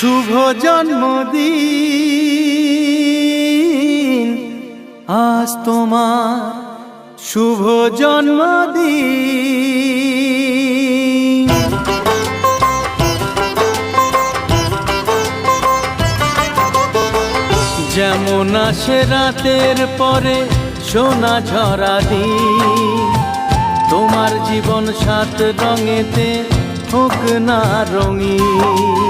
শুভ জন্মদিন আজ তোমার শুভ জন্মদিন। যেমন আসে রাতের পরে সোনা ঝরা দিন, তোমার জীবন সাত রঙেতে হোক না রঙিন।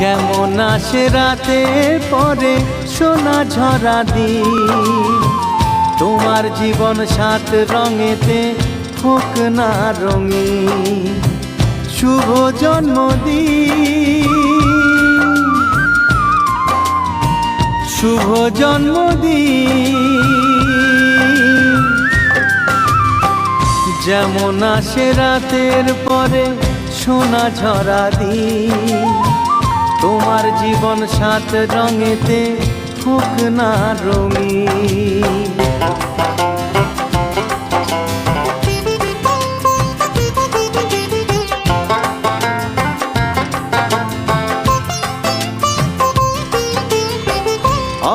যেমন আসে রাতের পরে সোনা ঝরা দিন, তোমার জীবন সাত রঙেতে হোক না রঙিন। শুভ জন্মদিন, শুভ জন্মদিন। যেমন আসে রাতের পরে সোনা ঝরা দিন, তোমার জীবন সাত রঙেতে হোক না রঙিন।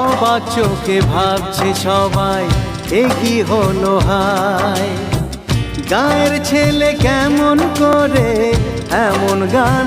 অবাক চোখে ভাবছে সবাই এ কি হলো হায়, গায়ের ছেলে কেমন করে এমন গান